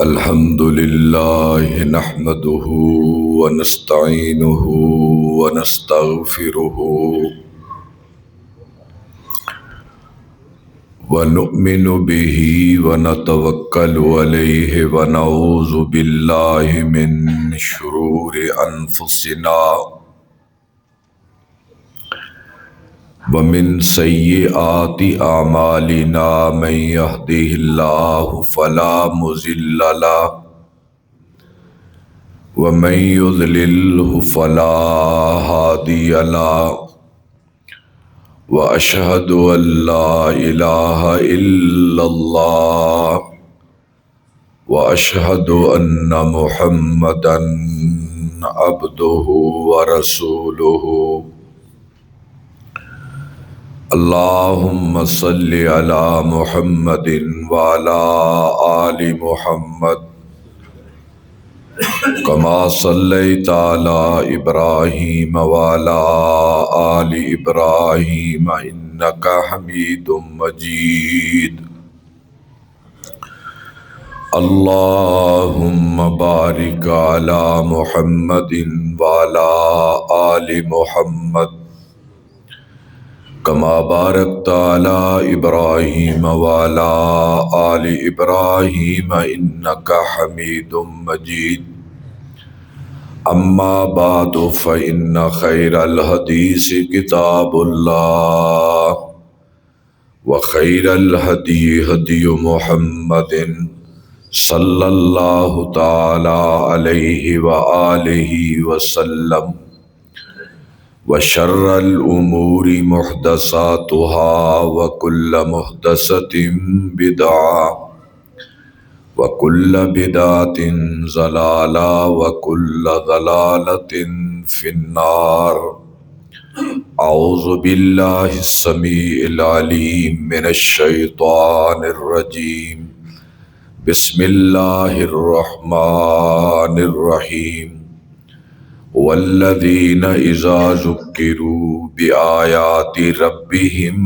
الحمد لله نحمده ونستعينه ونستغفره ونؤمن به ونتوكل عليه ونعوذ بالله من شرور أنفسنا ومن سيئات أعمالنا من يهده الله فلا مضل له ومن يضلله فلا هادي له وأشهد أن لا إله إلا الله وأشهد أن محمدا عبده ورسوله اللهم صل على محمد وعلى آل محمد كما صليت على إبراهيم وعلى آل إبراهيم إنك حميد مجيد اللهم بارك على محمد وعلى آل محمد كما باركت على إبراهيم وعلى آل إبراهيم إنك حميد مجيد أما بعد فإن خير الحديث كتاب الله وخير الهدي هدي محمد صلى الله تعالى عليه وآله وسلم وشر الأمور محدثاتها وكل محدثة بدعة وكل بدعة ضلالة وكل ضلالة في النار أعوذ بالله السميع العليم من الشيطان الرجيم بسم الله الرحمن الرحيم والذين إذا ذكروا بآيات ربهم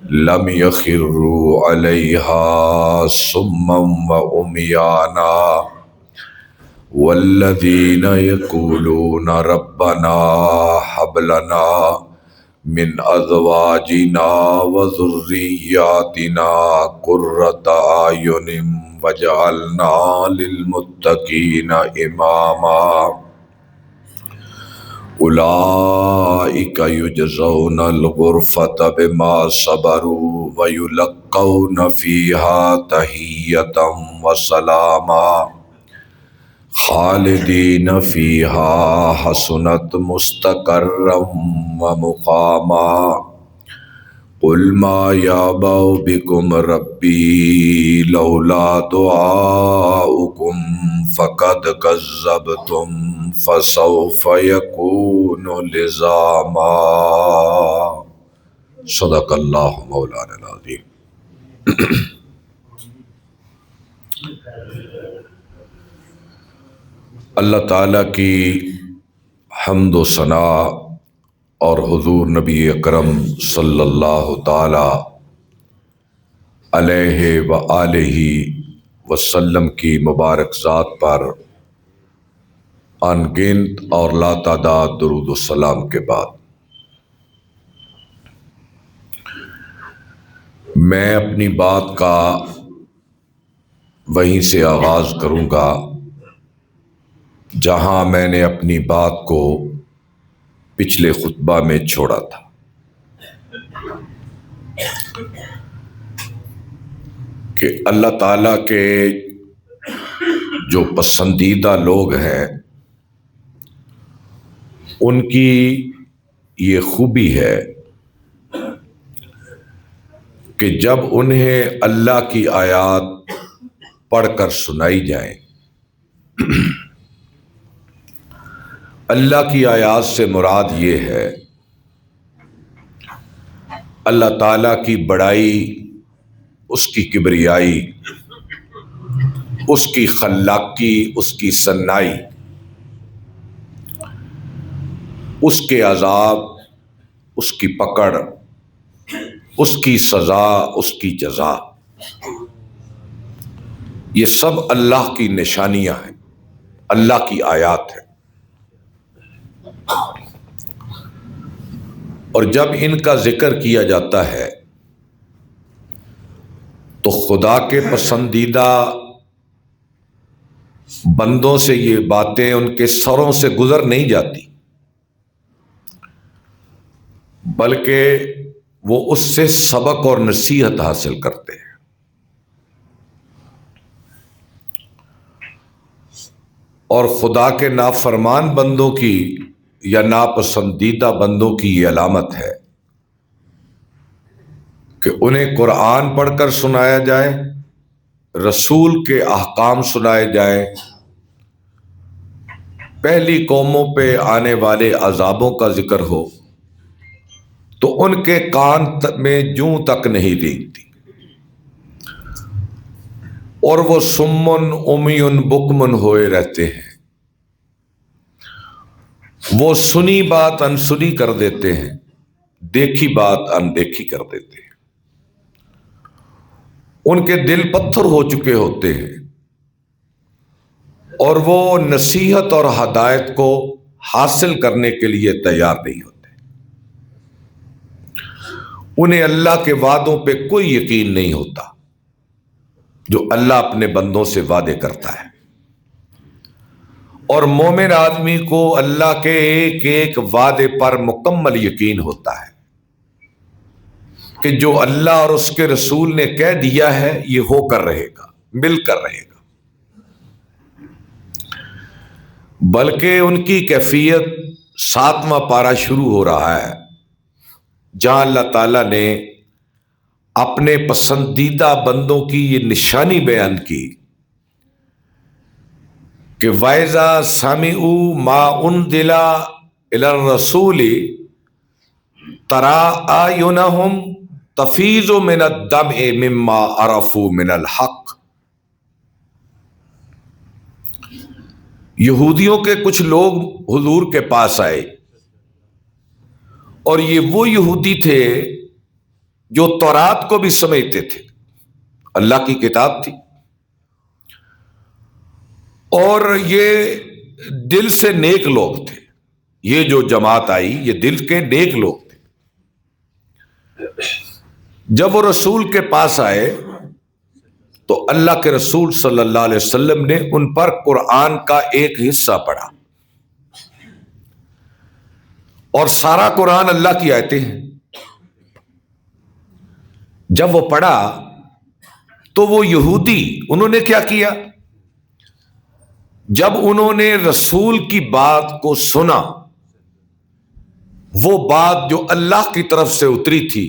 لم يخروا عليها صما وعميانا والذين يقولون ربنا هب لنا من أزواجنا وذرياتنا قرة أعين واجعلنا للمتقين إماما أولئك يجزون الغرفة بما صبروا ويلقون فيها تحية وسلاما خالدين فيها حسنت مستقرا ومقاما قل ما يعبأ بكم ربي لولا دعاؤكم فقد كذبتم فسوف يكون لزاما صدق اللہ مولانا العظیم۔ اللہ تعالیٰ کی حمد و ثناء اور حضور نبی اکرم صلی اللہ تعالی علیہ وآلہ وسلم کی مبارک ذات پر انگنت اور لا تعداد درود و سلام کے بعد میں اپنی بات کا وہیں سے آغاز کروں گا جہاں میں نے اپنی بات کو پچھلے خطبہ میں چھوڑا تھا۔ کہ اللہ تعالیٰ کے جو پسندیدہ لوگ ہیں ان کی یہ خوبی ہے کہ جب انہیں اللہ کی آیات پڑھ کر سنائی جائیں، اللہ کی آیات سے مراد یہ ہے اللہ تعالیٰ کی بڑائی، اس کی کبریائی، اس کی خلاقی، اس کی صنائی، اس کے عذاب، اس کی پکڑ، اس کی سزا، اس کی جزا، یہ سب اللہ کی نشانیاں ہیں، اللہ کی آیات ہیں۔ اور جب ان کا ذکر کیا جاتا ہے تو خدا کے پسندیدہ بندوں سے یہ باتیں ان کے سروں سے گزر نہیں جاتی، بلکہ وہ اس سے سبق اور نصیحت حاصل کرتے ہیں۔ اور خدا کے نافرمان بندوں کی یا ناپسندیدہ بندوں کی یہ علامت ہے کہ انہیں قرآن پڑھ کر سنایا جائے، رسول کے احکام سنائے جائیں، پہلی قوموں پہ آنے والے عذابوں کا ذکر ہو تو ان کے کان میں جوں تک نہیں ریگتی، اور وہ سمن امیون بکمن ہوئے رہتے ہیں، وہ سنی بات انسنی کر دیتے ہیں، دیکھی بات اندیکھی کر دیتے ہیں، ان کے دل پتھر ہو چکے ہوتے ہیں، اور وہ نصیحت اور ہدایت کو حاصل کرنے کے لیے تیار نہیں ہوتے۔ انہیں اللہ کے وعدوں پہ کوئی یقین نہیں ہوتا جو اللہ اپنے بندوں سے وعدے کرتا ہے۔ اور مومن آدمی کو اللہ کے ایک ایک وعدے پر مکمل یقین ہوتا ہے کہ جو اللہ اور اس کے رسول نے کہہ دیا ہے یہ ہو کر رہے گا، مل کر رہے گا۔ بلکہ ان کی کیفیت 7واں پارہ شروع ہو رہا ہے جہاں اللہ تعالیٰ نے اپنے پسندیدہ بندوں کی یہ نشانی بیان کی کہ وَإِذَا سَمِعُوا مَا أُنزِلَ إِلَى الرَّسُولِ تَرَىٰ أَعْيُنَهُمْ تَفِيضُ مِنَ الدَّمْعِ مِمَّا عَرَفُوا مِنَ الْحَقِّ۔ یہودیوں کے کچھ لوگ حضور کے پاس آئے، اور یہ وہ یہودی تھے جو تورات کو بھی سمجھتے تھے، اللہ کی کتاب تھی، اور یہ دل سے نیک لوگ تھے۔ یہ جو جماعت آئی یہ دل کے نیک لوگ تھے۔ جب وہ رسول کے پاس آئے تو اللہ کے رسول صلی اللہ علیہ وسلم نے ان پر قرآن کا ایک حصہ پڑھا، اور سارا قرآن اللہ کی آیتیں ہیں۔ جب وہ پڑھا تو وہ یہودی انہوں نے کیا کیا؟ جب انہوں نے رسول کی بات کو سنا، وہ بات جو اللہ کی طرف سے اتری تھی،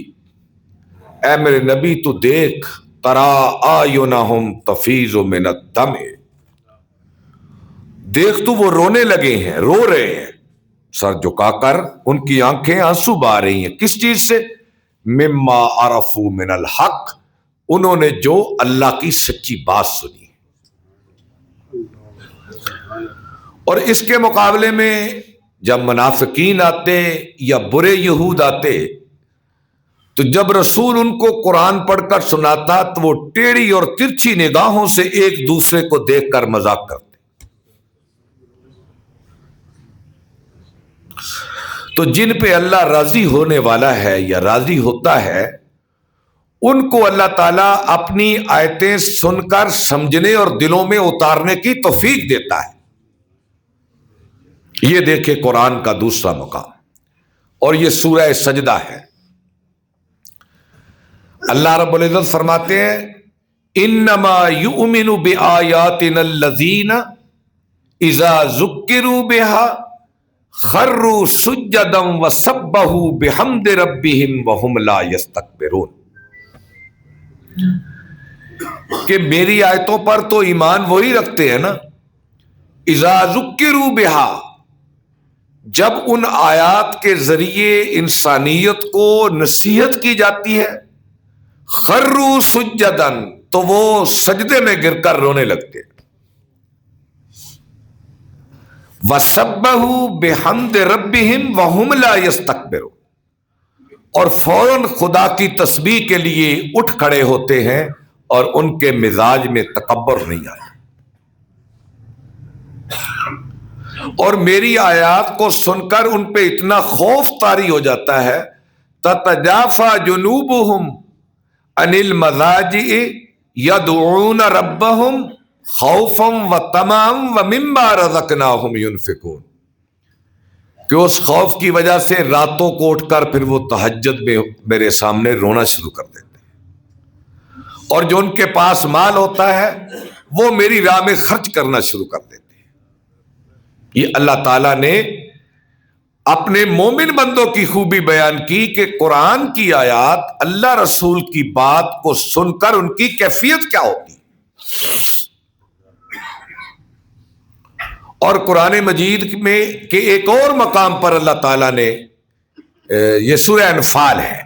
اے میرے نبی تو دیکھ، تَرَىٰ أَعْيُنَهُمْ تَفِيضُ مِنَ الدَّمْعِ، دیکھ تو وہ رونے لگے ہیں، رو رہے ہیں، سر جھکا کر ان کی آنکھیں آنسو بہا رہی ہیں۔ کس چیز سے؟ مما عرفوا من الحق، انہوں نے جو اللہ کی سچی بات سنی۔ اور اس کے مقابلے میں جب منافقین آتے یا برے یہود آتے تو جب رسول ان کو قرآن پڑھ کر سناتا تو وہ ٹیڑھی اور ترچھی نگاہوں سے ایک دوسرے کو دیکھ کر مذاق کرتے۔ تو جن پہ اللہ راضی ہونے والا ہے یا راضی ہوتا ہے، ان کو اللہ تعالیٰ اپنی آیتیں سن کر سمجھنے اور دلوں میں اتارنے کی توفیق دیتا ہے۔ یہ دیکھیں قرآن کا دوسرا مقام، اور یہ سورہ سجدہ ہے۔ اللہ رب العزت فرماتے ہیں انما یؤمن بآیاتنا الذین اذا ذکروا بها خروا سجدا وسبحوا بحمد ربهم وهم لا یستکبرون، کہ میری آیتوں پر تو ایمان وہی رکھتے ہیں نا، اذا ذکروا بها، جب ان آیات کے ذریعے انسانیت کو نصیحت کی جاتی ہے، خروا سجدا، تو وہ سجدے میں گر کر رونے لگتے، وسبحوا بحمد ربهم وهم لا یستکبرون، اور فوراً خدا کی تسبیح کے لیے اٹھ کھڑے ہوتے ہیں اور ان کے مزاج میں تکبر نہیں آتا، اور میری آیات کو سن کر ان پہ اتنا خوف طاری ہو جاتا ہے، تتجافا جنوبہم عن المضاجع یدعون ربہم خوفا وطمعا ومما رزقناہم ینفقون، کہ اس خوف کی وجہ سے راتوں کو اٹھ کر پھر وہ تہجد میں میرے سامنے رونا شروع کر دیتے ہیں، اور جو ان کے پاس مال ہوتا ہے وہ میری راہ میں خرچ کرنا شروع کر دیتے ہیں۔ یہ اللہ تعالیٰ نے اپنے مومن بندوں کی خوبی بیان کی کہ قرآن کی آیات، اللہ رسول کی بات کو سن کر ان کی کیفیت کیا ہوتی ہے۔ اور قرآن مجید میں کہ ایک اور مقام پر اللہ تعالیٰ نے، یہ سورہ انفال ہے،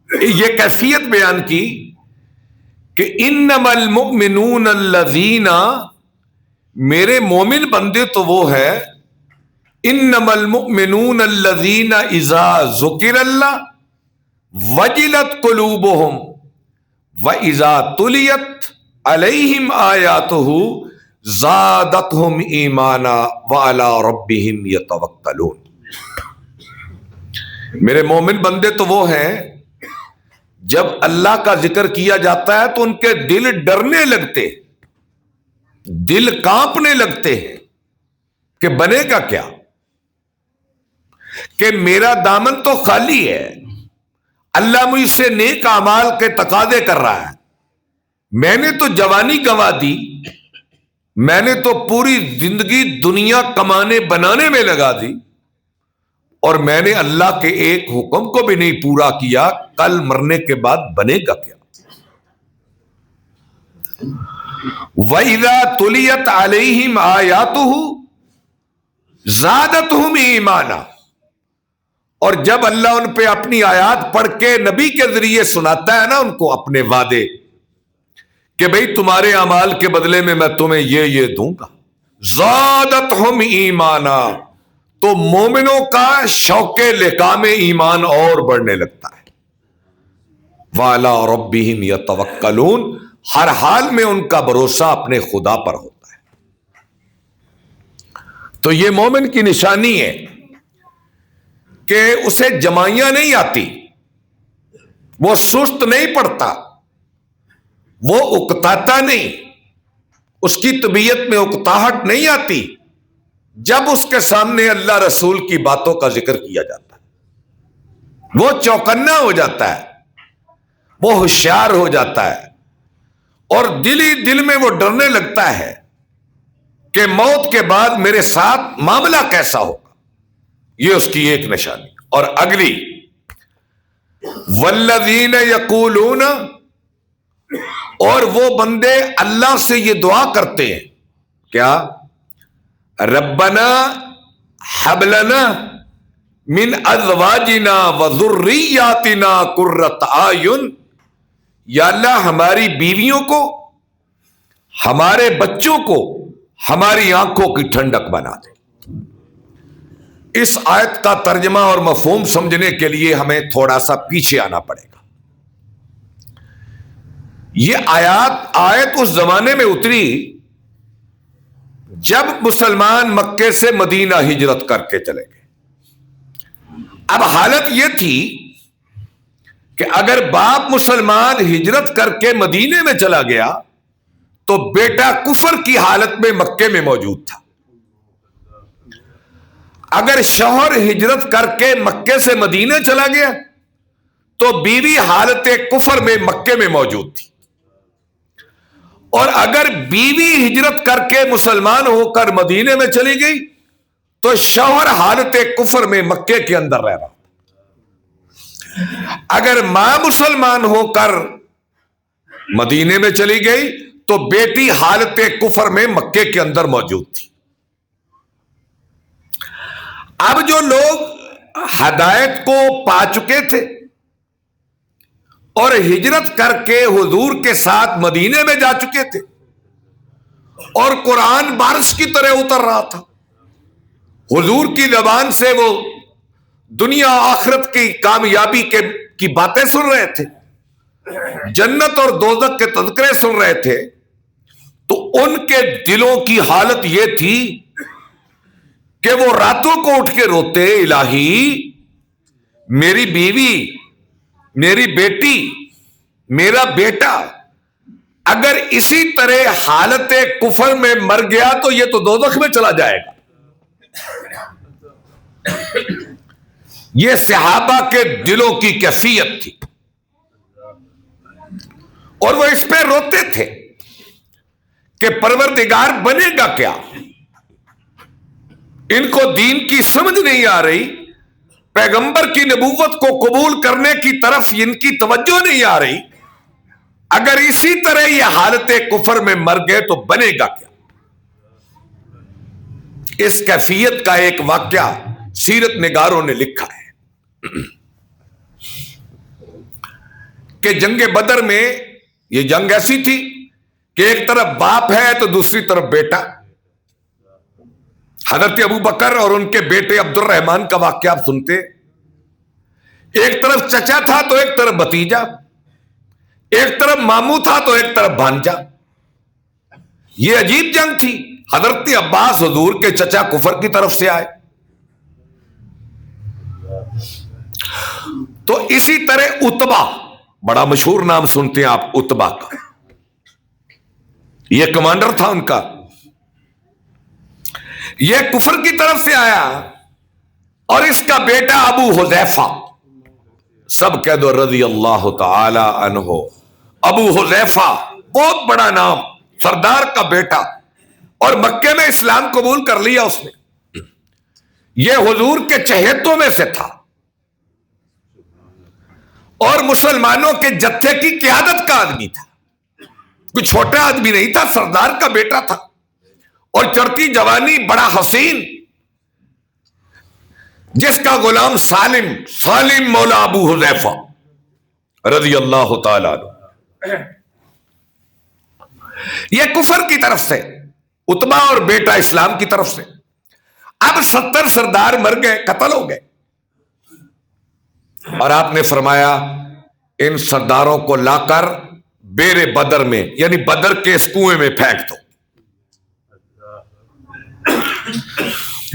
یہ کیفیت بیان کی کہ انما المؤمنون الذین، میرے مومن بندے تو وہ ہے، انما المؤمنون الذین اذا ذکر اللہ وجلت قلوبہم واذا تلیت علیہم آیاتہ زادتہم ایمانا وعلی ربہم یتوکلون۔ میرے مومن بندے تو وہ ہیں جب اللہ کا ذکر کیا جاتا ہے تو ان کے دل ڈرنے لگتے، دل کانپنے لگتے ہیں کہ بنے گا کیا، کہ میرا دامن تو خالی ہے، اللہ مجھ سے نیک اعمال کے تقاضے کر رہا ہے، میں نے تو جوانی گنوا دی، میں نے تو پوری زندگی دنیا کمانے بنانے میں لگا دی، اور میں نے اللہ کے ایک حکم کو بھی نہیں پورا کیا، کل مرنے کے بعد بنے گا کیا۔ وَإِذَا تُلِيَتْ عَلَيْهِمْ آيَاتُهُ زَادَتْهُمْ ایمانا، اور جب اللہ ان پہ اپنی آیات پڑھ کے نبی کے ذریعے سناتا ہے نا ان کو اپنے وعدے کہ بھئی تمہارے اعمال کے بدلے میں تمہیں یہ دوں گا، زادتہم ایمانا، تو مومنوں کا شوق لقام ایمان اور بڑھنے لگتا ہے۔ وَعَلَىٰ رَبِّهِمْ يَتَوَكَّلُونَ، ہر حال میں ان کا بھروسہ اپنے خدا پر ہوتا ہے۔ تو یہ مومن کی نشانی ہے کہ اسے جمائیاں نہیں آتی، وہ سست نہیں پڑتا، وہ اکتاتا نہیں، اس کی طبیعت میں اکتاہٹ نہیں آتی جب اس کے سامنے اللہ رسول کی باتوں کا ذکر کیا جاتا ہے۔ وہ چوکنا ہو جاتا ہے، وہ ہوشیار ہو جاتا ہے، اور دل ہی دل میں وہ ڈرنے لگتا ہے کہ موت کے بعد میرے ساتھ معاملہ کیسا ہوگا۔ یہ اس کی ایک نشانی۔ اور اگلی، والذین یقولون، اور وہ بندے اللہ سے یہ دعا کرتے ہیں، کیا؟ ربنا ہب لنا من ازواجنا وذریاتنا قرۃ اعین، یا اللہ ہماری بیویوں کو، ہمارے بچوں کو ہماری آنکھوں کی ٹھنڈک بنا دے۔ اس آیت کا ترجمہ اور مفہوم سمجھنے کے لیے ہمیں تھوڑا سا پیچھے آنا پڑے گا۔ یہ آیت اس زمانے میں اتری جب مسلمان مکے سے مدینہ ہجرت کر کے چلے گئے۔ اب حالت یہ تھی کہ اگر باپ مسلمان ہجرت کر کے مدینے میں چلا گیا تو بیٹا کفر کی حالت میں مکے میں موجود تھا، اگر شوہر ہجرت کر کے مکے سے مدینے چلا گیا تو بیوی حالت کفر میں مکے میں موجود تھی، اور اگر بیوی ہجرت کر کے مسلمان ہو کر مدینے میں چلی گئی تو شوہر حالت کفر میں مکے کے اندر رہ رہا تھا۔ اگر ماں مسلمان ہو کر مدینے میں چلی گئی تو بیٹی حالت کفر میں مکے کے اندر موجود تھی۔ اب جو لوگ ہدایت کو پا چکے تھے اور ہجرت کر کے حضور کے ساتھ مدینے میں جا چکے تھے، اور قرآن بارش کی طرح اتر رہا تھا، حضور کی زبان سے وہ دنیا آخرت کی کامیابی کی باتیں سن رہے تھے، جنت اور دوزخ کے تذکرے سن رہے تھے، تو ان کے دلوں کی حالت یہ تھی کہ وہ راتوں کو اٹھ کے روتے، الہی میری بیوی، میری بیٹی، میرا بیٹا اگر اسی طرح حالت کفر میں مر گیا تو یہ تو دوزخ میں چلا جائے گا۔ یہ صحابہ کے دلوں کی کیفیت تھی، اور وہ اس پہ روتے تھے کہ پروردگار بنے گا کیا؟ ان کو دین کی سمجھ نہیں آ رہی، پیغمبر کی نبوت کو قبول کرنے کی طرف ان کی توجہ نہیں آ رہی، اگر اسی طرح یہ حالت کفر میں مر گئے تو بنے گا کیا؟ اس کیفیت کا ایک واقعہ سیرت نگاروں نے لکھا ہے کہ جنگ بدر میں، یہ جنگ ایسی تھی کہ ایک طرف باپ ہے تو دوسری طرف بیٹا۔ حضرت ابو بکر اور ان کے بیٹے عبد الرحمان کا واقعہ آپ سنتے، ایک طرف چچا تھا تو ایک طرف بھتیجا، ایک طرف ماموں تھا تو ایک طرف بھانجا۔ یہ عجیب جنگ تھی۔ حضرت عباس حضور کے چچا کفر کی طرف سے آئے، تو اسی طرح اتبا، بڑا مشہور نام سنتے ہیں آپ اتبا کا، یہ کمانڈر تھا ان کا، یہ کفر کی طرف سے آیا، اور اس کا بیٹا ابو حذیفہ، سب کہہ دو رضی اللہ تعالی عنہ، ابو حذیفہ بہت بڑا نام، سردار کا بیٹا، اور مکے میں اسلام قبول کر لیا اس نے۔ یہ حضور کے چہیتوں میں سے تھا اور مسلمانوں کے جتھے کی قیادت کا آدمی تھا، کوئی چھوٹا آدمی نہیں تھا، سردار کا بیٹا تھا، اور چڑھتی جوانی، بڑا حسین، جس کا غلام سالم مولا ابو حذیفہ رضی اللہ تعالی عنہ، یہ کفر کی طرف سے، اتبا اور بیٹا اسلام کی طرف سے۔ اب 70 سردار مر گئے، قتل ہو گئے، اور آپ نے فرمایا ان سرداروں کو لا کر بیر بدر میں، یعنی بدر کے اس کنویں میں پھینک دو۔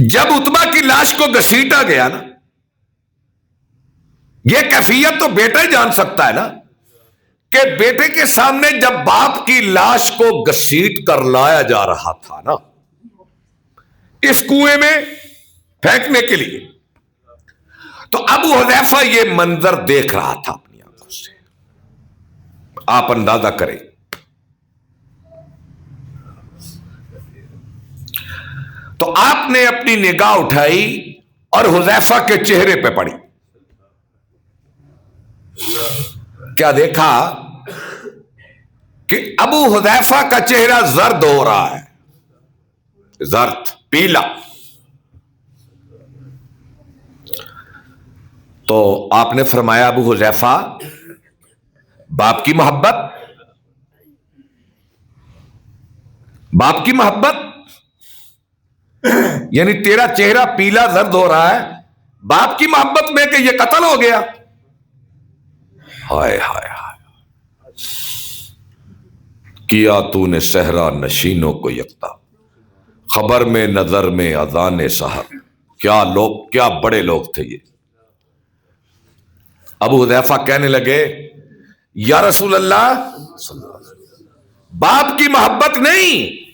جب اتبا کی لاش کو گھسیٹا گیا نا، یہ کیفیت تو بیٹا ہی جان سکتا ہے نا، کہ بیٹے کے سامنے جب باپ کی لاش کو گھسیٹ کر لایا جا رہا تھا نا اس کنویں میں پھینکنے کے لیے، تو ابو حذیفہ یہ منظر دیکھ رہا تھا اپنی آنکھوں سے۔ آپ اندازہ کریں، تو آپ نے اپنی نگاہ اٹھائی اور حذیفہ کے چہرے پہ پڑی، کیا دیکھا کہ ابو حذیفہ کا چہرہ زرد ہو رہا ہے، زرد، پیلا۔ تو آپ نے فرمایا ابو حذیفہ، باپ کی محبت، باپ کی محبت، یعنی تیرا چہرہ پیلا زرد ہو رہا ہے باپ کی محبت میں کہ یہ قتل ہو گیا؟ ہائے ہائے ہائے، کیا تو نے صحرا نشینوں کو یکتا، خبر میں نظر میں اذان سحر۔ کیا لوگ، کیا بڑے لوگ تھے یہ۔ ابو حذیفہ کہنے لگے یا رسول اللہ، باپ کی محبت نہیں،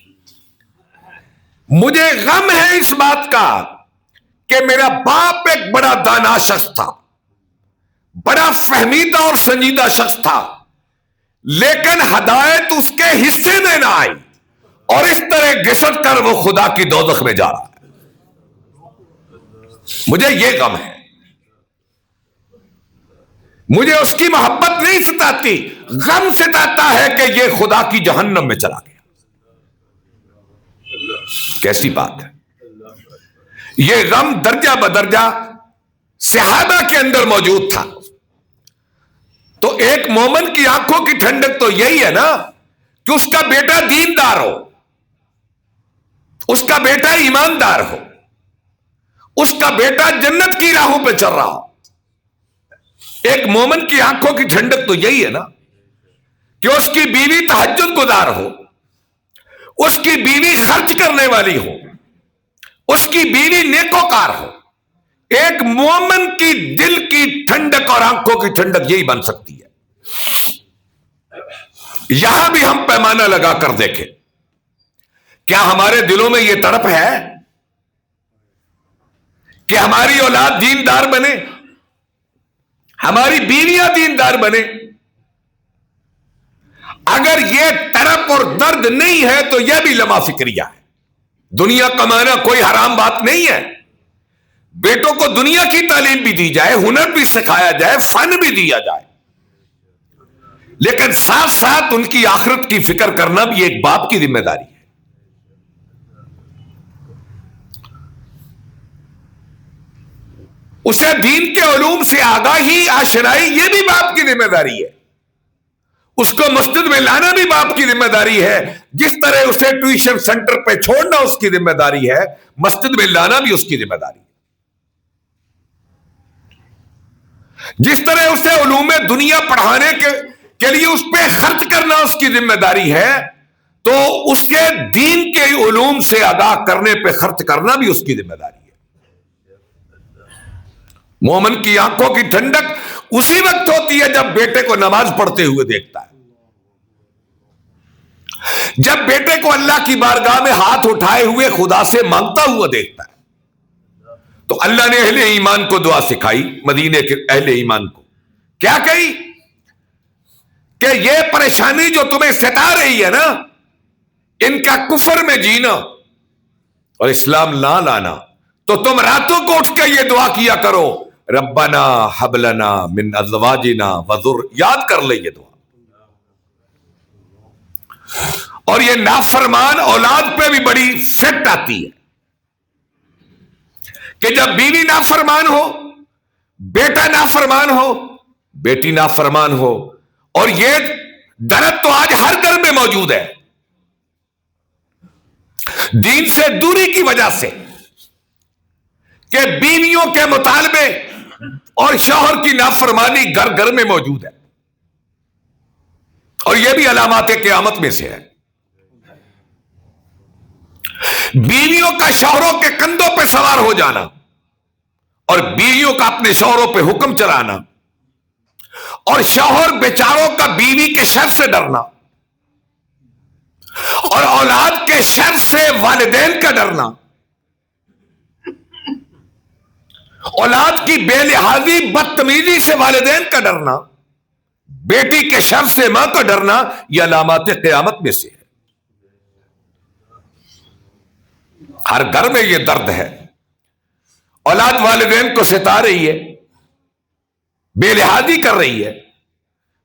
مجھے غم ہے اس بات کا کہ میرا باپ ایک بڑا دانا شخص تھا، بڑا فہمیدہ اور سنجیدہ شخص تھا، لیکن ہدایت اس کے حصے میں نہ آئی، اور اس طرح گھسٹ کر وہ خدا کی دوزخ میں جا رہا ہے۔ مجھے یہ غم ہے، مجھے اس کی محبت نہیں ستاتی، غم ستاتا ہے کہ یہ خدا کی جہنم میں چلا گیا۔ کیسی بات ہے! یہ غم درجہ بدرجہ صحابہ کے اندر موجود تھا۔ تو ایک مومن کی آنکھوں کی ٹھنڈک تو یہی ہے نا کہ اس کا بیٹا دیندار ہو، اس کا بیٹا ایماندار ہو، اس کا بیٹا جنت کی راہوں پہ چل رہا ہو. ایک مومن کی آنکھوں کی ٹھنڈک تو یہی ہے نا کہ اس کی بیوی تہجد گزار ہو، اس کی بیوی خرچ کرنے والی ہو، اس کی بیوی نیکوکار ہو. ایک مومن کی دل کی ٹھنڈک اور آنکھوں کی ٹھنڈک یہی بن سکتی ہے. یہاں بھی ہم پیمانہ لگا کر دیکھیں، کیا ہمارے دلوں میں یہ تڑپ ہے کہ ہماری اولاد دیندار بنے، ہماری بیویاں دیندار بنے؟ اگر یہ تڑپ اور درد نہیں ہے تو یہ بھی لمحہ فکریہ ہے. دنیا کمانا کوئی حرام بات نہیں ہے. بیٹوں کو دنیا کی تعلیم بھی دی جائے، ہنر بھی سکھایا جائے، فن بھی دیا جائے، لیکن ساتھ ساتھ ان کی آخرت کی فکر کرنا بھی ایک باپ کی ذمہ داری ہے. اسے دین کے علوم سے آگاہی، آشنائی، یہ بھی باپ کی ذمہ داری ہے. اس کو مسجد میں لانا بھی باپ کی ذمہ داری ہے. جس طرح اسے ٹیوشن سینٹر پہ چھوڑنا اس کی ذمہ داری ہے، مسجد میں لانا بھی اس کی ذمہ داری ہے. جس طرح اسے علوم دنیا پڑھانے کے لیے اس پہ خرچ کرنا اس کی ذمہ داری ہے، تو اس کے دین کے علوم سے آگاہ کرنے پہ خرچ کرنا بھی اس کی ذمہ داری ہے. مومن کی آنکھوں کی ٹھنڈک اسی وقت ہوتی ہے جب بیٹے کو نماز پڑھتے ہوئے دیکھتا ہے، جب بیٹے کو اللہ کی بارگاہ میں ہاتھ اٹھائے ہوئے خدا سے مانگتا ہوا دیکھتا ہے. تو اللہ نے اہل ایمان کو دعا سکھائی، مدینے کے اہل ایمان کو کیا کہی کہ یہ پریشانی جو تمہیں ستا رہی ہے نا، ان کا کفر میں جینا اور اسلام نہ لانا، تو تم راتوں کو اٹھ کے یہ دعا کیا کرو، ربنا ہب لنا من ازواجنا یاد کر لے یہ دعا. اور یہ نافرمان اولاد پہ بھی بڑی فیکٹ آتی ہے کہ جب بیوی نافرمان ہو، بیٹا نافرمان ہو، بیٹی نافرمان ہو، اور یہ درد تو آج ہر گھر میں موجود ہے دین سے دوری کی وجہ سے، کہ بیویوں کے مطالبے اور شوہر کی نافرمانی گھر گھر میں موجود ہے. اور یہ بھی علامات قیامت میں سے ہے. بیویوں کا شوہروں کے کندھوں پہ سوار ہو جانا اور بیویوں کا اپنے شوہروں پہ حکم چلانا، اور شوہر بیچاروں کا بیوی کے شر سے ڈرنا، اور اولاد کے شر سے والدین کا ڈرنا، اولاد کی بے لحاظی بدتمیزی سے والدین کا ڈرنا، بیٹی کے شر سے ماں کا ڈرنا، یہ علامات قیامت میں سے ہے. ہر گھر میں یہ درد ہے. اولاد والدین کو ستا رہی ہے، بے لحاظی کر رہی ہے،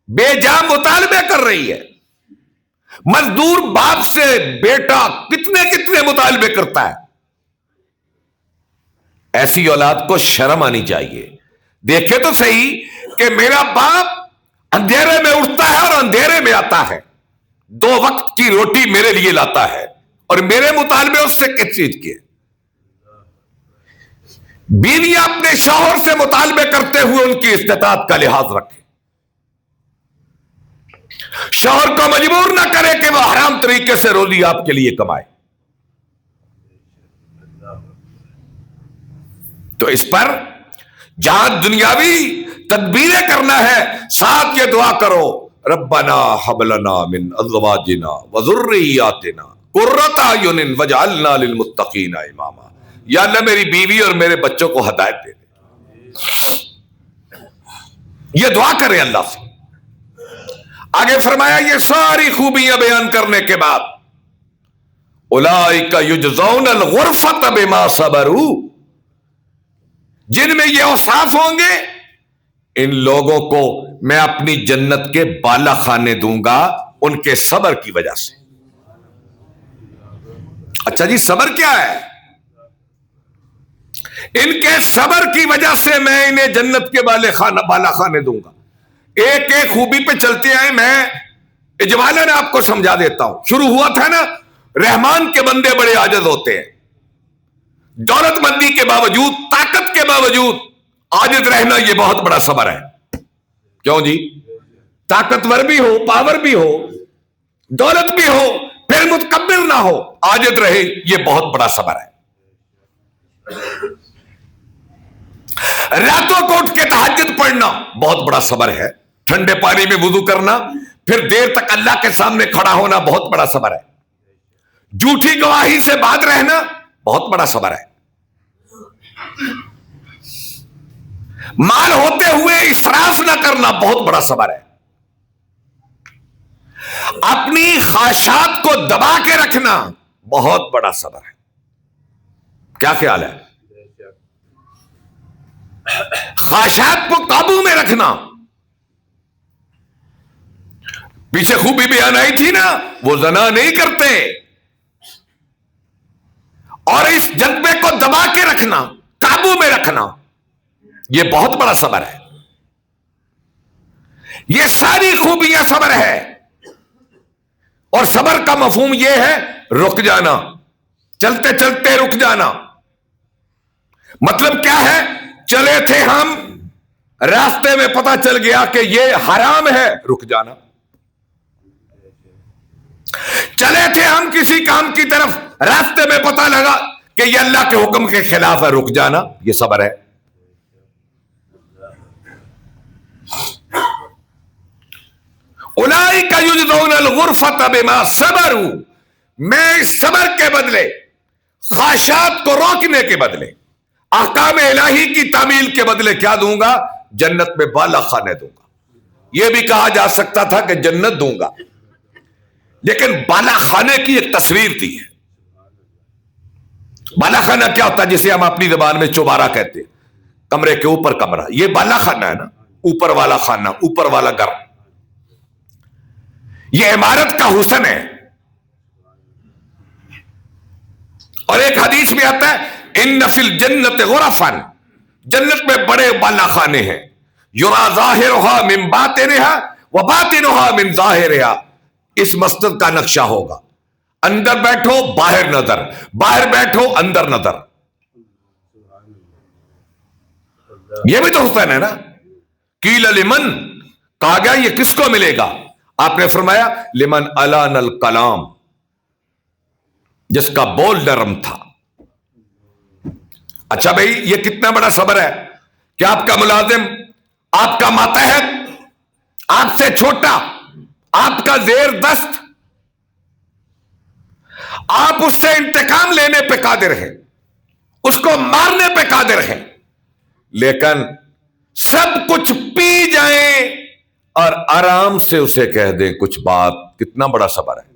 بے جا مطالبے کر رہی ہے. مزدور باپ سے بیٹا کتنے مطالبے کرتا ہے. ایسی اولاد کو شرم آنی چاہیے. دیکھے تو صحیح کہ میرا باپ اندھیرے میں اٹھتا ہے اور اندھیرے میں آتا ہے، 2 وقت کی روٹی میرے لیے لاتا ہے، اور میرے مطالبے اس سے کس چیز کے؟ بیویاں اپنے شوہر سے مطالبے کرتے ہوئے ان کی استطاعت کا لحاظ رکھے، شوہر کو مجبور نہ کرے کہ وہ حرام طریقے سے روزی آپ کے لیے کمائے. تو اس پر جہاں دنیاوی تدبیریں کرنا ہے، ساتھ یہ دعا کرو، ربنا حب لنا من ازواجنا وذریاتنا قرۃ اعین واجعلنا للمتقین اماما. یا اللہ میری بیوی اور میرے بچوں کو ہدایت دے دے. یہ دعا کریں اللہ سے. آگے فرمایا یہ ساری خوبیاں بیان کرنے کے بعد اولئک یجزون الغرفۃ بما صبروا، جن میں یہ اوصاف ہوں گے ان لوگوں کو میں اپنی جنت کے بالا خانے دوں گا ان کے صبر کی وجہ سے. اچھا جی، صبر کیا ہے؟ ان کے صبر کی وجہ سے میں انہیں جنت کے بالا خانے دوں گا. ایک ایک خوبی پہ چلتے آئے، میں اجمالاً آپ کو سمجھا دیتا ہوں. شروع ہوا تھا نا، رحمان کے بندے بڑے عاجز ہوتے ہیں. دولت مندی کے باوجود، طاقت کے باوجود عاجز رہنا یہ بہت بڑا صبر ہے. کیوں جی؟ طاقتور بھی ہو، پاور بھی ہو، دولت بھی ہو، پھر متکبر نہ ہو، عاجز رہے، یہ بہت بڑا صبر ہے. راتوں کو اٹھ کے تہجد پڑھنا بہت بڑا صبر ہے. ٹھنڈے پانی میں وضو کرنا، پھر دیر تک اللہ کے سامنے کھڑا ہونا بہت بڑا صبر ہے. جھوٹی گواہی سے باز رہنا بہت بڑا صبر ہے. مال ہوتے ہوئے اسراف نہ کرنا بہت بڑا صبر ہے. اپنی خواہشات کو دبا کے رکھنا بہت بڑا صبر ہے. کیا خیال ہے؟ خواہشات کو قابو میں رکھنا. پیچھے خوبی بیان آئی تھی نا، وہ زنا نہیں کرتے، اور اس جذبے کو دبا کے رکھنا، قابو میں رکھنا، یہ بہت بڑا صبر ہے. یہ ساری خوبیاں صبر ہے. اور صبر کا مفہوم یہ ہے رک جانا، چلتے چلتے رک جانا. مطلب کیا ہے؟ چلے تھے ہم، راستے میں پتہ چل گیا کہ یہ حرام ہے، رک جانا. چلے تھے ہم کسی کام کی طرف، راستے میں پتہ لگا کہ یہ اللہ کے حکم کے خلاف ہے، رک جانا، یہ صبر ہے. اولئک یجزون الغرفۃ بما صبروا، میں اس صبر کے بدلے، خواہشات کو روکنے کے بدلے، احکام الہی کی تعمیل کے بدلے کیا دوں گا؟ جنت میں بالا خانے دوں گا. یہ بھی کہا جا سکتا تھا کہ جنت دوں گا، لیکن بالا خانے کی ایک تصویر دی ہے. بالا خانہ کیا ہوتا ہے؟ جسے ہم اپنی زبان میں چوبارہ کہتے ہیں، کمرے کے اوپر کمرہ، یہ بالا خانہ ہے نا، اوپر والا خانہ، اوپر والا گھر. یہ عمارت کا حسن ہے. اور ایک حدیث میں آتا ہے ان فی الجنت غرفا، جنت میں بڑے بالا خانے ہیں، یرا ظاہرها من باطنها وباطنها من ظاہرها. اس مسجد کا نقشہ ہوگا، اندر بیٹھو باہر نظر، باہر بیٹھو اندر نظر. یہ بھی تو حسن ہے نا. قیل لمن، کہا گیا یہ کس کو ملے گا؟ آپ نے فرمایا لمن الان الکلام، جس کا بول نرم تھا. اچھا بھائی، یہ کتنا بڑا صبر ہے کہ آپ کا ملازم، آپ کا ماتحت، آپ سے چھوٹا، آپ کا زیر دست، آپ اس سے انتقام لینے پہ قادر ہیں، اس کو مارنے پہ قادر ہیں، لیکن سب کچھ پی جائیں اور آرام سے اسے کہہ دیں کچھ بات. کتنا بڑا صبر ہے.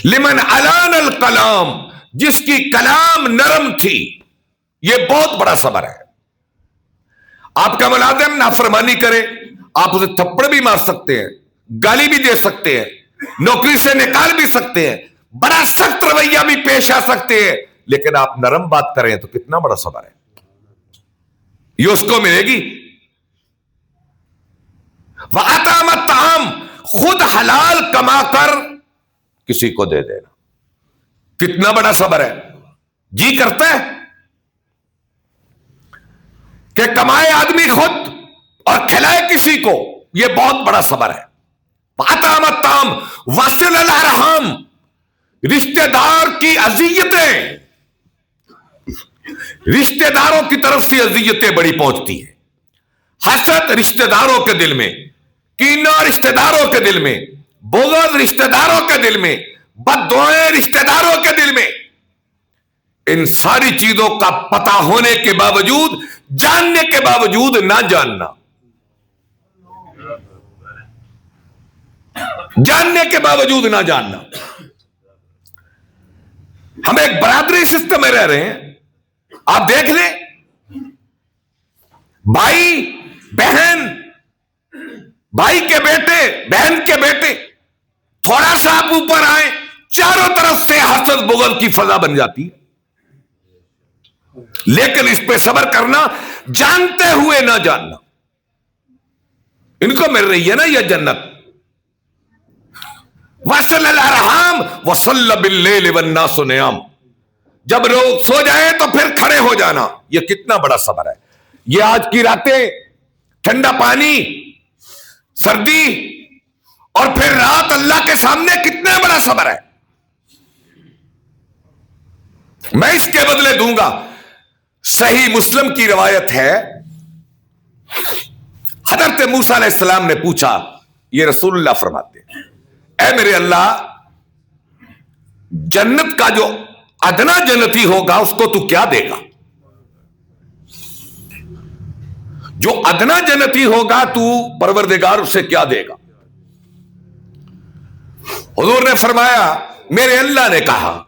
لمن الان الکلام، جس کی کلام نرم تھی، یہ بہت بڑا صبر ہے. آپ کا ملازم نافرمانی کرے، آپ اسے تھپڑ بھی مار سکتے ہیں، گالی بھی دے سکتے ہیں، نوکری سے نکال بھی سکتے ہیں، بڑا سخت رویہ بھی پیش آ سکتے ہیں، لیکن آپ نرم بات کریں تو کتنا بڑا صبر ہے. یہ اس کو ملے گی. وَأَطْعَمَ الطَّعَامَ، خود حلال کما کر کسی کو دے دینا، کتنا بڑا صبر ہے. جی کرتا ہے کہ کمائے آدمی خود اور کھلائے کسی کو، یہ بہت بڑا صبر ہے. وَأَطْعَمَ الطَّعَامَ وَصِلَ الْأَرْحَامَ، رشتہ دار کی اذیتیں، رشتہ داروں کی طرف سے اذیتیں بڑی پہنچتی ہیں. حسد رشتہ داروں کے دل میں، کینہ رشتہ داروں کے دل میں، بغض رشتہ داروں کے دل میں، بد دعائیں رشتہ داروں کے دل میں. ان ساری چیزوں کا پتہ ہونے کے باوجود، جاننے کے باوجود نہ جاننا، جاننے کے باوجود نہ جاننا. ہم ایک برادری سسٹم میں رہ رہے ہیں. آپ دیکھ لیں، بھائی بہن، بھائی کے بیٹے، بہن کے بیٹے، تھوڑا سا آپ اوپر آئیں، چاروں طرف سے حسد بغض کی فضا بن جاتی ہے. لیکن اس پہ صبر کرنا، جانتے ہوئے نہ جاننا. ان کو مل رہی ہے نا یہ جنت، وصل الارحام وصل باللیل والناس نیام، جب لوگ سو جائیں تو پھر کھڑے ہو جانا. یہ کتنا بڑا صبر ہے. یہ آج کی راتیں ٹھنڈا پانی، سردی، اور پھر رات اللہ کے سامنے کتنا بڑا صبر ہے. میں اس کے بدلے دوں گا. صحیح مسلم کی روایت ہے، حضرت موسیٰ علیہ السلام نے پوچھا، یہ رسول اللہ فرماتے ہیں، اے میرے اللہ، جنت کا جو ادنا جنتی ہوگا اس کو تو کیا دے گا؟ جو ادنا جنتی ہوگا تو پروردگار اسے کیا دے گا؟ حضور نے فرمایا، میرے اللہ نے کہا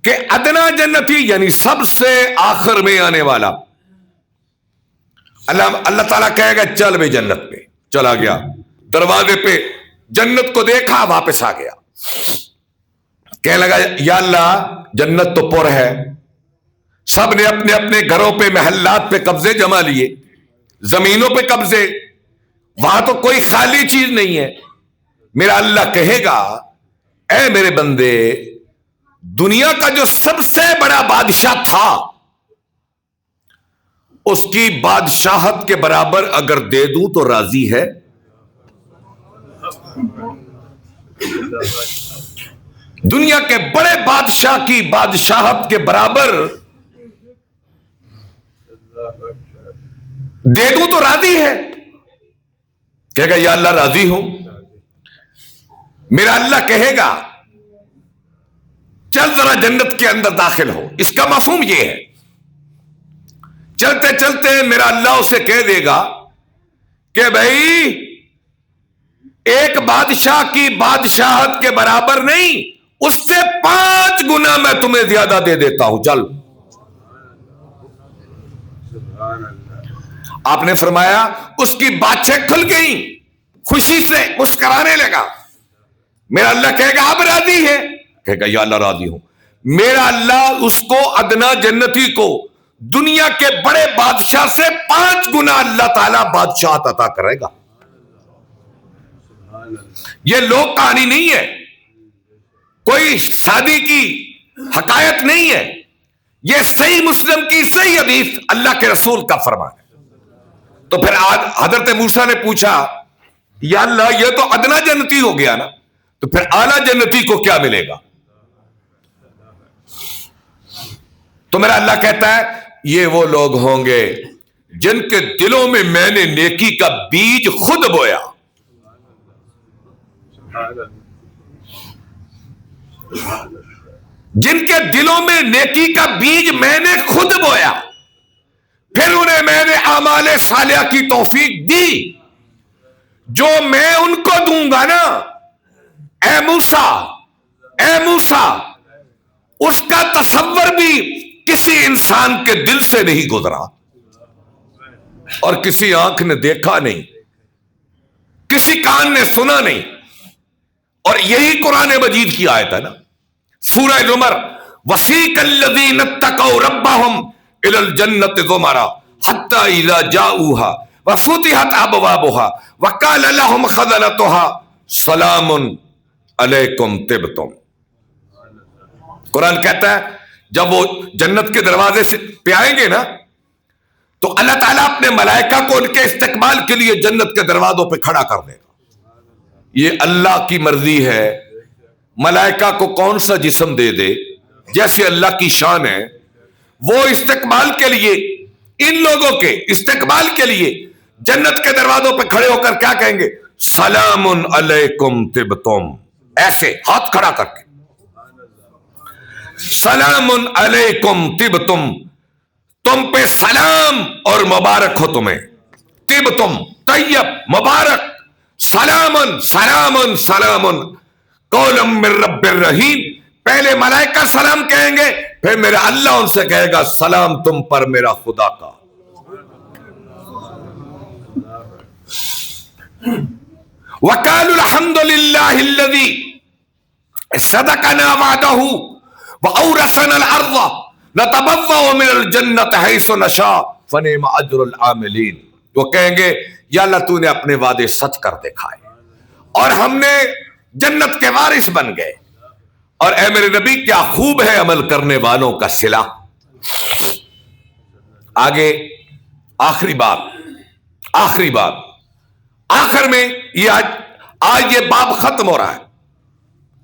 کہ ادنا جنتی یعنی سب سے آخر میں آنے والا، اللہ تعالیٰ کہے گا چل بھائی جنت پہ. چلا گیا، دروازے پہ جنت کو دیکھا، واپس آ گیا. کہنے لگا یا اللہ جنت تو پر ہے، سب نے اپنے اپنے گھروں پہ، محلات پہ قبضے جما لیے، زمینوں پہ قبضے، وہاں تو کوئی خالی چیز نہیں ہے. میرا اللہ کہے گا اے میرے بندے، دنیا کا جو سب سے بڑا بادشاہ تھا اس کی بادشاہت کے برابر اگر دے دوں تو راضی ہے؟ دنیا کے بڑے بادشاہ کی بادشاہت کے برابر دے دوں تو راضی ہے؟ کہے گا یا اللہ راضی ہوں. میرا اللہ کہے گا چل ذرا جنت کے اندر داخل ہو. اس کا مفہوم یہ ہے، چلتے چلتے میرا اللہ اسے کہہ دے گا کہ بھائی ایک بادشاہ کی بادشاہت کے برابر نہیں، اس سے 5 گنا میں تمہیں زیادہ دے دیتا ہوں، چل. آپ نے فرمایا اس کی باتیں کھل گئیں، خوشی سے مسکرانے لگا. میرا اللہ کہے گا اب راضی ہے؟ کہے گا یا اللہ راضی ہوں. میرا اللہ اس کو ادنا جنتی کو دنیا کے بڑے بادشاہ سے 5 گنا اللہ تعالیٰ بادشاہت عطا کرے گا. یہ لوک کہانی نہیں ہے، کوئی شادی کی حکایت نہیں ہے، یہ صحیح مسلم کی صحیح حدیث اللہ کے رسول کا فرمان ہے. تو پھر حضرت موسیٰ نے پوچھا یا اللہ یہ تو ادنا جنتی ہو گیا نا، تو پھر اعلیٰ جنتی کو کیا ملے گا؟ تو میرا اللہ کہتا ہے یہ وہ لوگ ہوں گے جن کے دلوں میں میں نے نیکی کا بیج خود بویا. جن کے دلوں میں نیکی کا بیج میں نے خود بویا، پھر انہیں میں نے اعمال صالحہ کی توفیق دی. جو میں ان کو دوں گا نا، اے موسیٰ، اس کا تصور بھی کسی انسان کے دل سے نہیں گزرا اور کسی آنکھ نے دیکھا نہیں، کسی کان نے سنا نہیں. اور یہی قرآن مجید کی آیت ہے نا، سورہ زمر، وَسِيقَ الَّذِينَ اتَّقَوْا رَبَّهُمْ إِلَى الْجَنَّةِ زُمَرًا حَتَّى إِذَا جَاءُوهَا وَفُتِحَتْ أَبْوَابُهَا وَقَالَ لَهُمْ خَزَنَتُهَا سَلَامٌ عَلَيْكُمْ طِبْتُمْ. قرآن کہتا ہے جب وہ جنت کے دروازے سے پہ آئیں گے نا تو اللہ تعالیٰ اپنے ملائکہ کو ان کے استقبال کے لیے جنت کے دروازوں پہ کھڑا کر دے گا. یہ اللہ کی مرضی ہے، ملائکہ کو کون سا جسم دے دے، جیسے اللہ کی شان ہے. وہ استقبال کے لیے، ان لوگوں کے استقبال کے لیے جنت کے دروازوں پہ کھڑے ہو کر کیا کہیں گے؟ سلام علیکم طبتم. ایسے ہاتھ کھڑا کر کے، سلام علیکم طبتم، تم پہ سلام اور مبارک ہو تمہیں. طبتم طیب مبارک، سلامن سلامن سلامن قولا من رب الرحیم. پہلے ملائکہ سلام کہیں گے، پھر میرا اللہ ان سے کہے گا سلام تم پر میرا خدا کا. وقالوا الحمد للہ الذی صدقنا وعدہ وَأَوْرَثَنَا الْأَرْضَ نَتَبَوَّأُ مِنَ الْجَنَّةِ حَيْثُ نَشَاءُ فَنِعْمَ أَجْرُ الْعَامِلِينَ. وہ کہیں گے یا اللہ تو نے اپنے وعدے سچ کر دکھائے اور ہم نے جنت کے وارث بن گئے. اور اے میرے نبی کیا خوب ہے عمل کرنے والوں کا صلہ. آگے آخری بات آخر میں یہ آج یہ باب ختم ہو رہا ہے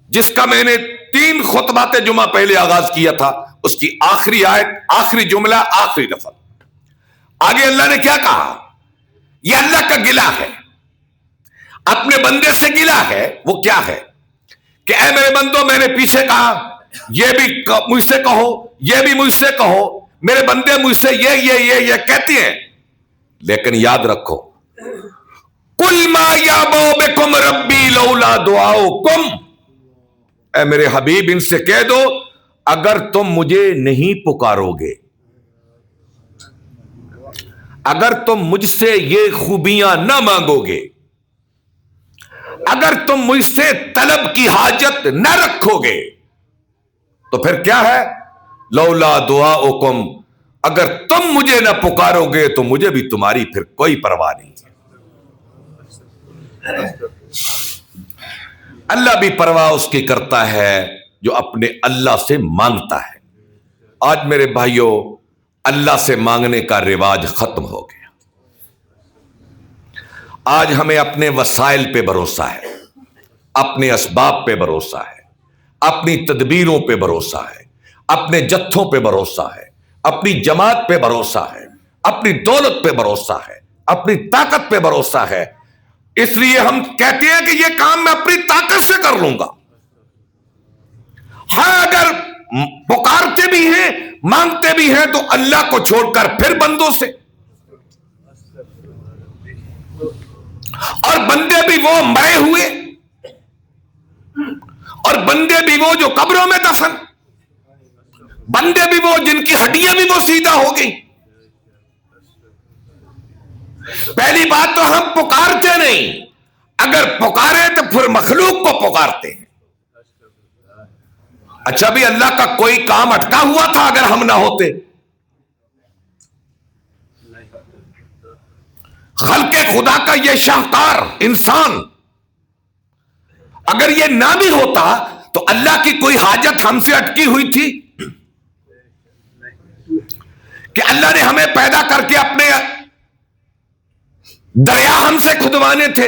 جس کا میں نے 3 خطبات جمعہ پہلے آغاز کیا تھا. اس کی آخری آیت، آخری جملہ، آخری لفظ. آگے اللہ نے کیا کہا؟ یہ اللہ کا گلہ ہے، اپنے بندے سے گلہ ہے. وہ کیا ہے کہ اے میرے بندو، میں نے پیچھے کہا یہ بھی مجھ سے کہو، یہ بھی مجھ سے کہو. میرے بندے مجھ سے یہ کہتے ہیں، لیکن یاد رکھو قل ما یعبؤ بکم ربی لولا دعاؤکم. اے میرے حبیب ان سے کہہ دو اگر تم مجھے نہیں پکارو گے، اگر تم مجھ سے یہ خوبیاں نہ مانگو گے، اگر تم مجھ سے طلب کی حاجت نہ رکھو گے، تو پھر کیا ہے؟ لولا دعاؤکم، اگر تم مجھے نہ پکارو گے تو مجھے بھی تمہاری پھر کوئی پرواہ نہیں ہے. اللہ بھی پرواہ اس کی کرتا ہے جو اپنے اللہ سے مانگتا ہے. آج میرے بھائیوں اللہ سے مانگنے کا رواج ختم ہو گیا. آج ہمیں اپنے وسائل پہ بھروسہ ہے، اپنے اسباب پہ بھروسہ ہے، اپنی تدبیروں پہ بھروسہ ہے، اپنے جتھوں پہ بھروسہ ہے، اپنی جماعت پہ بھروسہ ہے، اپنی دولت پہ بھروسہ ہے، اپنی طاقت پہ بھروسہ ہے. اس لیے ہم کہتے ہیں کہ یہ کام میں اپنی طاقت سے کر لوں گا. ہاں اگر پکارتے بھی ہیں، مانگتے بھی ہیں تو اللہ کو چھوڑ کر پھر بندوں سے. اور بندے بھی وہ مرے ہوئے، اور بندے بھی وہ جو قبروں میں دفن، بندے بھی وہ جن کی ہڈیاں بھی وہ سیدھا ہو گئی. پہلی بات تو ہم پکارتے نہیں، اگر پکارے تو پھر مخلوق کو پکارتے ہیں. اچھا بھی اللہ کا کوئی کام اٹکا ہوا تھا اگر ہم نہ ہوتے؟ خلق خدا کا یہ شاہکار انسان اگر یہ نہ بھی ہوتا تو اللہ کی کوئی حاجت ہم سے اٹکی ہوئی تھی کہ اللہ نے ہمیں پیدا کر کے اپنے دریا ہم سے کھدوانے تھے،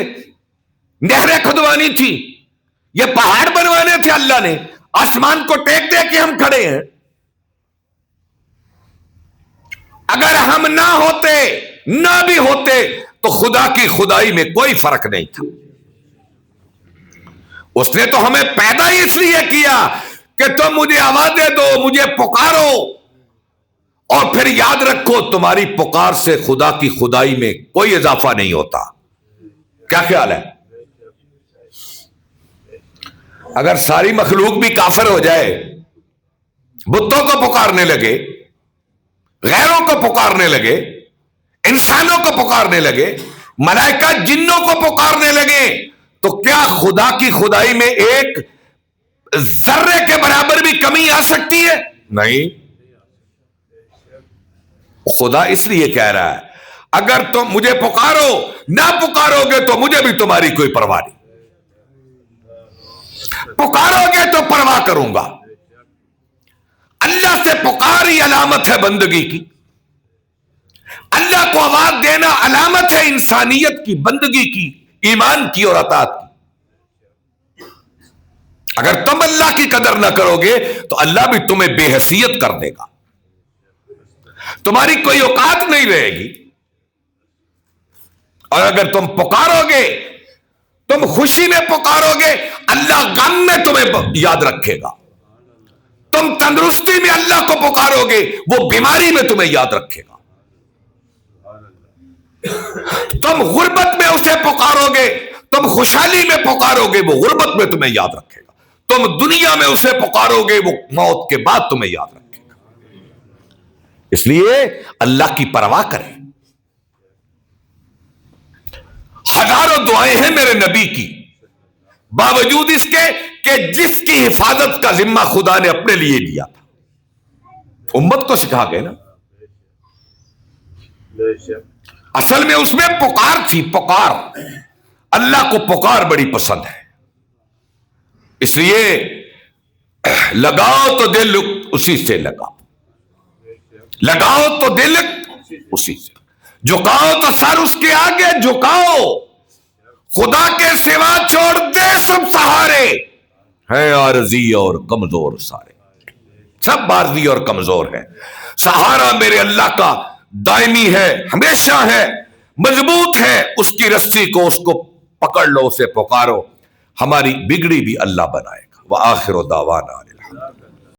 نہریں کھدوانی تھی، یہ پہاڑ بنوانے تھے، اللہ نے آسمان کو ٹیک دے کے ہم کھڑے ہیں. اگر ہم نہ ہوتے، نہ بھی ہوتے تو خدا کی خدائی میں کوئی فرق نہیں تھا. اس نے تو ہمیں پیدا ہی اس لیے کیا کہ تم مجھے آوازیں دو، مجھے پکارو، اور پھر یاد رکھو تمہاری پکار سے خدا کی خدائی میں کوئی اضافہ نہیں ہوتا. کیا خیال ہے؟ اگر ساری مخلوق بھی کافر ہو جائے، بتوں کو پکارنے لگے، غیروں کو پکارنے لگے، انسانوں کو پکارنے لگے، ملائکہ جنوں کو پکارنے لگے، تو کیا خدا کی خدائی میں ایک ذرے کے برابر بھی کمی آ سکتی ہے؟ نہیں. خدا اس لیے کہہ رہا ہے اگر تم مجھے پکارو، نہ پکارو گے تو مجھے بھی تمہاری کوئی پرواہ نہیں. پکارو گے تو پرواہ کروں گا. اللہ سے پکار ہی علامت ہے بندگی کی. اللہ کو آواز دینا علامت ہے انسانیت کی، بندگی کی، ایمان کی اور اطاعت کی. اگر تم اللہ کی قدر نہ کرو گے تو اللہ بھی تمہیں بے حیثیت کر دے گا، تمہاری کوئی اوقات نہیں رہے گی. اور اگر تم پکارو گے، تم خوشی میں پکارو گے، اللہ غم میں تمہیں یاد رکھے گا. تم تندرستی میں اللہ کو پکارو گے، وہ بیماری میں تمہیں یاد رکھے گا. تم غربت میں اسے پکارو گے، تم خوشحالی میں پکارو گے، وہ غربت میں تمہیں یاد رکھے گا. تم دنیا میں اسے پکارو گے، وہ موت کے بعد تمہیں یاد رکھے گا. اس لیے اللہ کی پرواہ کریں. ہزاروں دعائیں ہیں میرے نبی کی، باوجود اس کے کہ جس کی حفاظت کا ذمہ خدا نے اپنے لیے لیا تھا. امت کو سکھا گئے نا. اصل میں اس میں پکار تھی، پکار. اللہ کو پکار بڑی پسند ہے. اس لیے لگاؤ تو دل اسی سے لگاؤ، لگاؤ تو دل اسی سے، جھکاؤ تو سر اس کے آگے جھکاؤ، خدا کے سوا چھوڑ دے سب سہارے، ہیں عارضی اور کمزور سارے، سب عارضی اور کمزور ہیں، سہارا میرے اللہ کا دائمی ہے، ہمیشہ ہے، مضبوط ہے، اس کی رسی کو، اس کو پکڑ لو، اسے پکارو، ہماری بگڑی بھی اللہ بنائے گا۔ وآخر دعوانا الحمدللہ۔